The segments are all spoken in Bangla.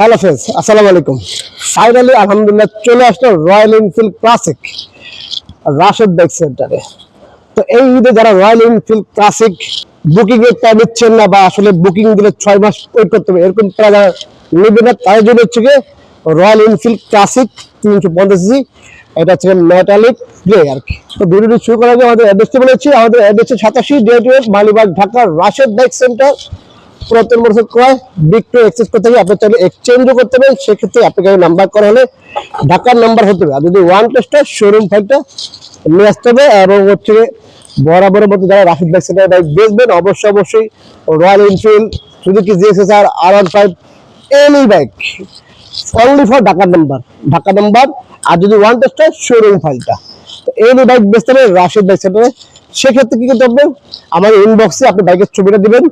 হ্যালো ফ্রেন্ডস, আসসালামু আলাইকুম। ফাইনালি আলহামদুলিল্লাহ চলে আসলো royal Enfield classic Rashed bike সেন্টারে। তো এই ঈদে যারা রয়্যাল এনফিল্ড ক্লাসিক বুকিং এর টাইম দিচ্ছেন না, বা আসলে বুকিং দিলে 6 মাস ওয়েট করতে হবে, এরকম যারা নেবে না, তাদের জন্য হচ্ছে গিয়ে রয়্যাল এনফিল্ড ক্লাসিক 350 সিসি। এটা হচ্ছে মেটালিক গ্রে আর কি। তো ভিডিওটি শুরু করার আগে আমাদের অ্যাড্রেসটি বলেছি। আমাদের address 87 Malibagh, Dhaka, Rashed bike centre. পুরাতন মোটরসাইকেল ক্রয় বিক্রয় এক্সচেঞ্জ করতে হবে, আপনি চাইলে এক্সচেঞ্জও করতে হবে। সেক্ষেত্রে আপনাকে নাম্বার করা হলে ঢাকার নাম্বার হতে হবে, আর যদি ওয়ান টেস্টার শোরুম ফাইলটা নিয়ে আসতে হবে। এবং হচ্ছে বরাবরের মতো যারা রাশিদ বাইক সেন্টার বাইক বেচবেন, অবশ্যই Royal Enfield, Suzuki GXR, R15 any bike only for ঢাকার নাম্বার। আর যদি ওয়ান টেস্টার শোরুম ফাইলটা, এনি বাইক বেচতে হবে রাশিদ বাইক সেন্টারে। সেক্ষেত্রে কি করতে হবে, আমাদের ইনবক্সে আপনি বাইকের ছবিটা দিবেন,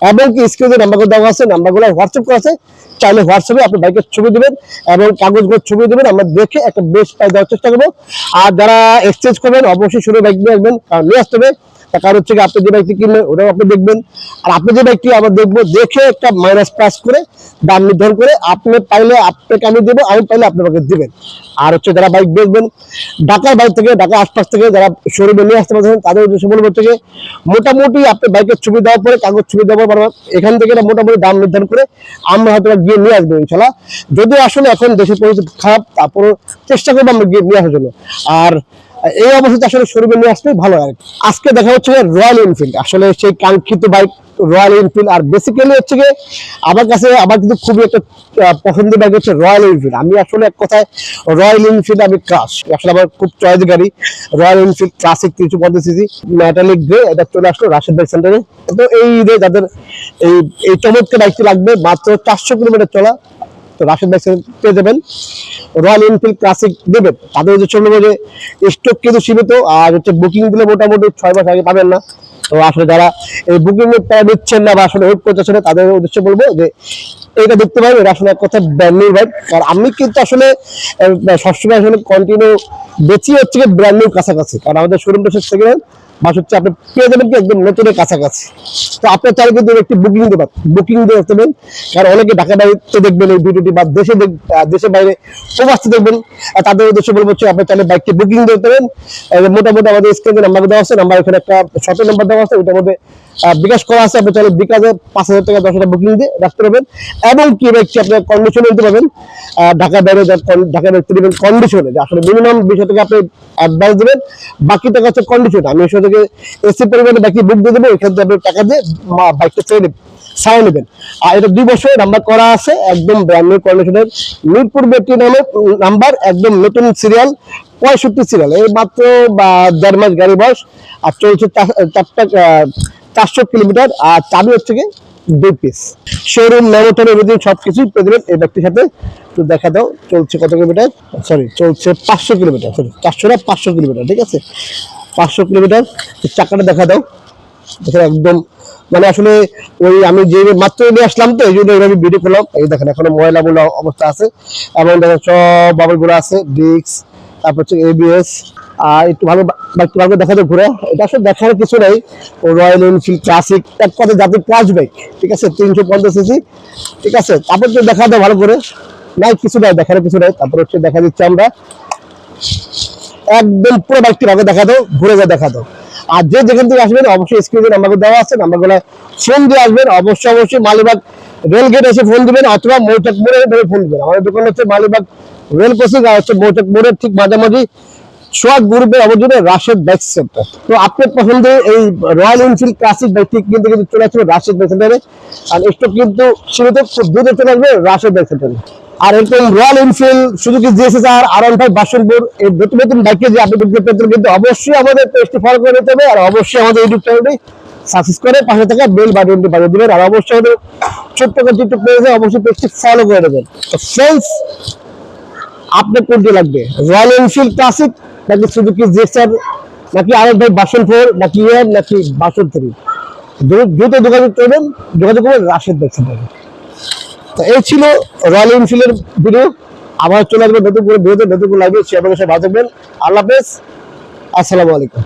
এবং কি স্ক্রিনে নাম্বারগুলো দেওয়া আছে, নাম্বারগুলো হোয়াটসঅ্যাপ করা আছে, চাইলে হোয়াটসঅ্যাপে আপনি বাইকের ছবি দিবেন এবং কাগজগুলো ছবি দিবেন। আমরা দেখে একটা বেস্ট প্রাইস দেওয়ার চেষ্টা করবো। আর যারা এক্সচেঞ্জ করবেন, অবশ্যই শুরু বাইক নিয়ে আসবেন, কারণ নিয়ে আসতে হবে। কারণ হচ্ছে আপনি যে বাইকটি কিনবেন ওটাও আপনি দেখবেন, আর আপনি যে বাইকটি আমরা দেখবো, দেখে একটা মাইনাস প্রাইস করে দাম নির্ধারণ করে আপনি পাইলে আপনাকে আমি দেবো, আমি পাইলে আপনি আমাকে দিবেন। আর হচ্ছে যারা বাইক বেচবেন ঢাকার বাইরে থেকে, ঢাকা আশপাশ থেকে যারা শোরুমে নিয়ে আসতে পারছেন, তাদের উদ্দেশ্যে বলবো থেকে মোটামুটি আপনি বাইকের ছবি দেওয়ার পরে, কাগজ ছবি দেওয়ার পর এখান থেকে মোটামুটি দাম নির্ধারণ করে আমরা হয়তো গিয়ে নিয়ে আসবো ইনশাল্লাহ। যদি আসলে এখন দেশের পরিস্থিতি খারাপ, তারপরে চেষ্টা করবো আমরা গিয়ে নিয়ে আসার জন্য। আর এই অবস্থাতে আসলে শোরুমে নিয়ে আসলে ভালো হয়। আজকে দেখা হচ্ছে রয়্যাল এনফিল্ড, আসলে সেই কাঙ্ক্ষিত বাইক রয়্যাল এনফিল্ড। আর বেসিক্যালি হচ্ছে গিয়ে আমার কিন্তু খুবই একটা পছন্দের বাইক হচ্ছে রয়্যাল এনফিল্ড। আমি আসলে এক কথায় রয়্যাল এনফিল্ড আমি ক্রাশ, আসলে আমার খুব চয়েস গাড়ি royal Enfield classic 350 CC metallic grey. এটা চলে আসলো রাশেদ বাইক সেন্টারে। তো এই ঈদে যাদের এই চমৎকার বাইকটি লাগবে, মাত্র 400 কিলোমিটার চলা, তো রাশেদ বাইক পেয়ে যাবেন। রয়্যাল এনফিল্ড ক্লাসিক দেবেন, তাদের হচ্ছে বলবো যে স্টক কিন্তু সীমিত, আর হচ্ছে বুকিং দিলে মোটামুটি 6 মাস আগে পাবেন না। তো আসলে যারা এই বুকিং এর টাকা দিচ্ছেন না বা আসলে ওয়েট করতেছেন না, তাদের উদ্দেশ্যে বলবো যে এটা দেখতে পাবেন। এটা আসলে এক কথা ব্র্যান্ড নিউ বাইক। আর আমি কিন্তু আসলে সবসময় আসলে কন্টিনিউ বেশি হচ্ছে ব্র্যান্ড নিউ কাছাকাছি, কারণ আমাদের শোরুমটা সেকেন্ড হ্যান্ড, বাস হচ্ছে আপনি পেয়ে যাবেন কি একদম নতুনের কাছাকাছি। তো আপনার চাইলে কিন্তু একটি বুকিং দিয়ে রাখতে, কারণ অনেকে ঢাকা বাইরে দেখবেন এই ভিডিওটি, বা দেশের বাইরে প্রবাসে দেখবেন, তাদের উদ্দেশ্যে বলবো হচ্ছে আপনি চাইলে বাইকটি বুকিং দিয়ে দেবেন। মোটামুটি আমাদের স্ক্রিনে নাম্বার দেওয়া আছে, নাম্বার এখানে একটা শর্ট নাম্বার দেওয়া আছে, ওইটার মধ্যে বিকাশ করা আছে। আপনি চাইলে বিকাশে 5000 টাকা 10 টাকা বুকিং দিয়ে রাখতে পারবেন। এবং কি বাইকটি আপনার কন্ডিশনে নিতে পারবেন, ঢাকা বাইরে দেখতে দেবেন কন্ডিশনে, যে আসলে মিনিমাম 20 টাকা আপনি অ্যাডভান্স দেবেন, বাকি টাকা হচ্ছে কন্ডিশন। আমি এসে থেকে এসি পরিমাণে বাইকটি বুক দিয়ে দেবো, এখান থেকে আপনি টাকা দিয়ে বাইকটা ছাড়িয়ে নেবেন। আর এটা 2 বছরের নাম্বার করা আছে, একদম ব্র্যান্ড নিউ কন্ডিশনের মিরপুর বেটি নামের নাম্বার, একদম নতুন সিরিয়াল 65 সিরিয়াল। এই মাত্র 1.5 মাস গাড়ি বয়স, আর চলছে 400 কিলোমিটার। আর চাবি হচ্ছে কি 2 পিস। শোরুম মেমোটন এভরিথিং সবকিছুই পেয়ে দেবেন এই ব্যক্তির সাথে। একটু দেখা দাও চলছে কত কিলোমিটার, সরি চলছে 500 কিলোমিটার, সরি 400 না 500 কিলোমিটার, ঠিক আছে 500 কিলোমিটার। চাকাটা দেখা দাও, দেখেন একদম মানে আসলে ওই আমি যে মাত্র নিয়ে আসলাম, তো এই জন্য এইভাবে ভিডিও করলাম। এই দেখেন এখনো ময়লা মোলা অবস্থা আছে, এবং দেখেন সব বাবলগুলো আছে, ডিস্ক, তারপর হচ্ছে ABS। আর একটু ভালো বাইকটি ভালো দেখা যায় ঘুরে। এটা আসলে দেখার কিছু নাই, রয়্যাল এনফিল্ড ক্লাসিক এক কথা জাতীয় ক্লাস বাইক, ঠিক আছে 350 সিসি, ঠিক আছে। তারপর তো দেখা দাও ভালো করে, নাই কিছু নাই দেখার কিছু নাই। তারপর হচ্ছে দেখা দিচ্ছে আমরা একদম পুরো বাইকটি ভালো দেখা দাও, ঘুরে যা দেখা দাও। আর যে যেখান থেকে আসবেন অবশ্যই স্ক্রিনে নাম্বার দেওয়া আছে, নাম্বারগুলো ফোন দিয়ে আসবেন। অবশ্যই মালিবাগ রেলগেট এসে ফোন দিবেন, অথবা মৌচাক মোড়ে ফোন দিবেন। আমাদের দোকান হচ্ছে মালিবাগ রেল ক্রসিং, আর হচ্ছে মৌচাক মোড়ের ঠিক মাঝামাঝি সোয়াগ গ্রুপের অবজনে রাশেদ বাইক সেন্টার। তো আপনার পছন্দের এই রয়্যাল এনফিল্ড ক্লাসিক বাইকটি কিন্তু চলে আসবে রাশেদ বাইক সেন্টারে। আর স্টক কিন্তু সীমিত, খুব দ্রুত চলে আসবে রাশেদ বাইক সেন্টারে। আর এরকম royal Enfield, Suzuki GXR, R15 ভার্সনপুর এই নতুন বাইকে যে আপনি পেতে, কিন্তু অবশ্যই আমাদের পেজটি ফলো করে নিতে হবে। আর অবশ্যই আমাদের ইউটিউব চ্যানেলটি সাবস্ক্রাইব করে পাশে থাকা বেল বাটনটি বাজিয়ে দিবেন। আর অবশ্যই আমাদের ছোট্ট করে টিকটক পেজে অবশ্যই পেজটি ফলো করে দেবেন। তো ফ্রেন্ডস, আপনার কোনটি লাগবে, রয়্যাল এনফিল্ড ক্লাসিক নাকি সুজুকি জিএক্সআর, নাকি R15 ভার্সন 4, নাকি এর, নাকি ভার্সন 3, দ্রুত যোগাযোগ করবেন রাশেদ বাইক সেন্টারে। তো এই ছিল রয়্যাল এনফিল্ডের ভিডিও। আবার চলে আসবেন নতুন করে ভিডিওতে, নতুন করে লাইভে শেয়ার করে ভালো থাকবেন। আল্লাহ হাফেজ, আসসালামু আলাইকুম।